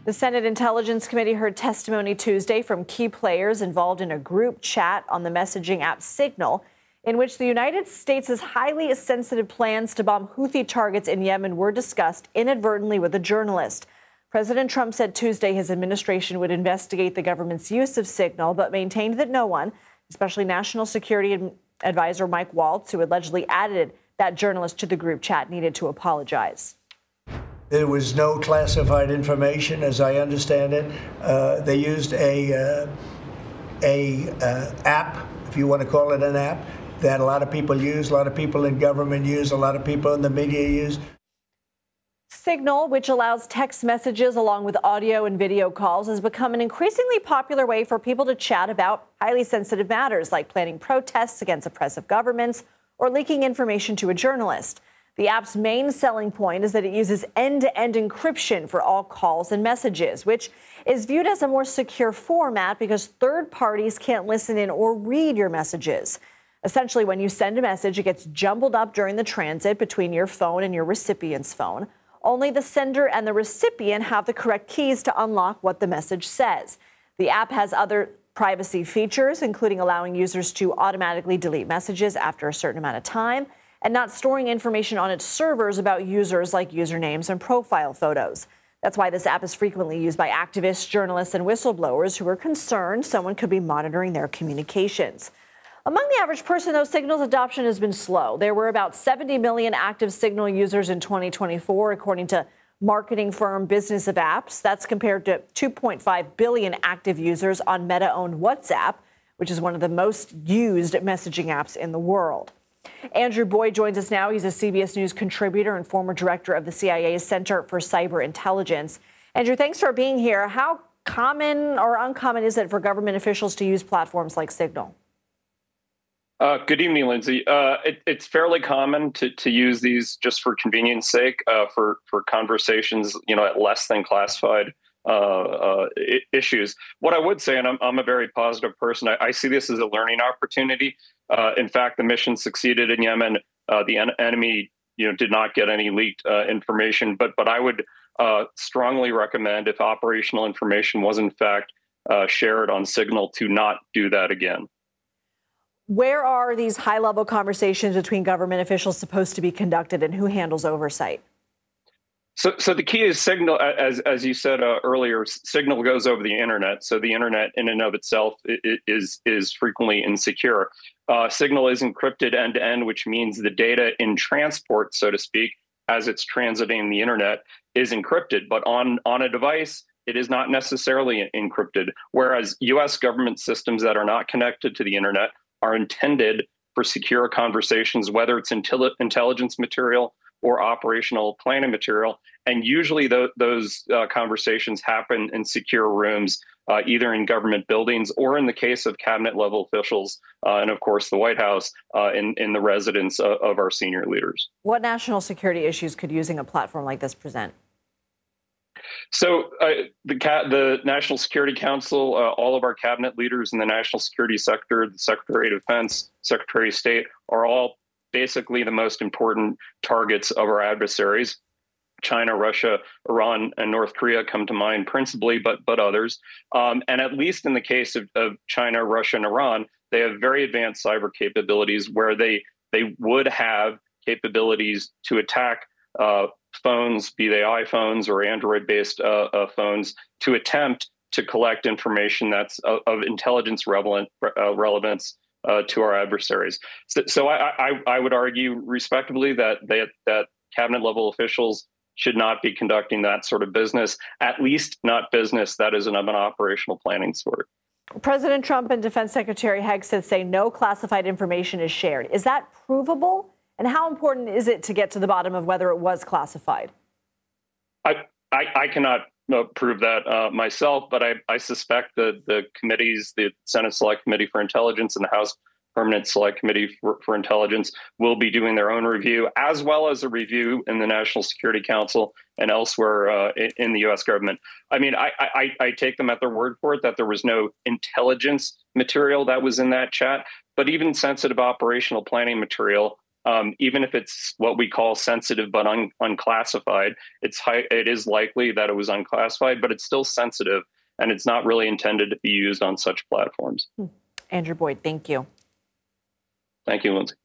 The Senate Intelligence Committee heard testimony Tuesday from key players involved in a group chat on the messaging app Signal, in which the United States' highly sensitive plans to bomb Houthi targets in Yemen were discussed inadvertently with a journalist. President Trump said Tuesday his administration would investigate the government's use of Signal, but maintained that no one, especially National Security Advisor Mike Waltz, who allegedly added that journalist to the group chat, needed to apologize. There was no classified information, as I understand it. They used a app, if you want to call it an app, that a lot of people use, a lot of people in government use, a lot of people in the media use. Signal, which allows text messages along with audio and video calls, has become an increasingly popular way for people to chat about highly sensitive matters like planning protests against oppressive governments or leaking information to a journalist. The app's main selling point is that it uses end-to-end encryption for all calls and messages, which is viewed as a more secure format because third parties can't listen in or read your messages. Essentially, when you send a message, it gets jumbled up during the transit between your phone and your recipient's phone. Only the sender and the recipient have the correct keys to unlock what the message says. The app has other privacy features, including allowing users to automatically delete messages after a certain amount of time and not storing information on its servers about users like usernames and profile photos. That's why this app is frequently used by activists, journalists, and whistleblowers who are concerned someone could be monitoring their communications. Among the average person, though, Signal's adoption has been slow. There were about 70 million active Signal users in 2024, according to marketing firm Business of Apps. That's compared to 2.5 billion active users on Meta-owned WhatsApp, which is one of the most used messaging apps in the world. Andrew Boyd joins us now. He's a CBS News contributor and former director of the CIA's Center for Cyber Intelligence. Andrew, thanks for being here. How common or uncommon is it for government officials to use platforms like Signal? Good evening, Lindsay. It's fairly common to use these just for convenience sake for conversations, at less than classified issues. What I would say, and I'm a very positive person, I see this as a learning opportunity. In fact, the mission succeeded in Yemen. The enemy, did not get any leaked information. But I would strongly recommend, if operational information was in fact shared on Signal, to not do that again. Where are these high-level conversations between government officials supposed to be conducted, and who handles oversight? So the key is Signal, as you said earlier, Signal goes over the internet. So the internet in and of itself is frequently insecure. Signal is encrypted end-to-end, which means the data in transport, so to speak, as it's transiting the internet, is encrypted. But on a device, it is not necessarily encrypted, whereas U.S. government systems that are not connected to the internet are intended for secure conversations, whether it's intelligence material or operational planning material. And usually those conversations happen in secure rooms, either in government buildings or, in the case of cabinet level officials, and of course the White House, in the residence of our senior leaders. What national security issues could using a platform like this present? So the National Security Council, all of our cabinet leaders in the national security sector, the Secretary of Defense, Secretary of State, are all basically the most important targets of our adversaries. China, Russia, Iran, and North Korea come to mind principally, but others. And at least in the case of China, Russia, and Iran, they have very advanced cyber capabilities where they would have capabilities to attack phones, be they iPhones or Android-based phones, to attempt to collect information that's of intelligence relevance to our adversaries. So I would argue respectably that cabinet-level officials should not be conducting that sort of business, at least not business that is of an operational planning sort. President Trump and Defense Secretary Hegseth say no classified information is shared. Is that provable? And how important is it to get to the bottom of whether it was classified? I cannot prove that myself, but I suspect that the committees, the Senate Select Committee for Intelligence and the House Permanent Select Committee for Intelligence, will be doing their own review, as well as a review in the National Security Council and elsewhere in the U.S. government. I mean, I take them at their word for it that there was no intelligence material that was in that chat, but even sensitive operational planning material even if it's what we call sensitive but unclassified, it is likely that it was unclassified, but it's still sensitive, and it's not really intended to be used on such platforms. Andrew Boyd, thank you. Thank you, Lindsay.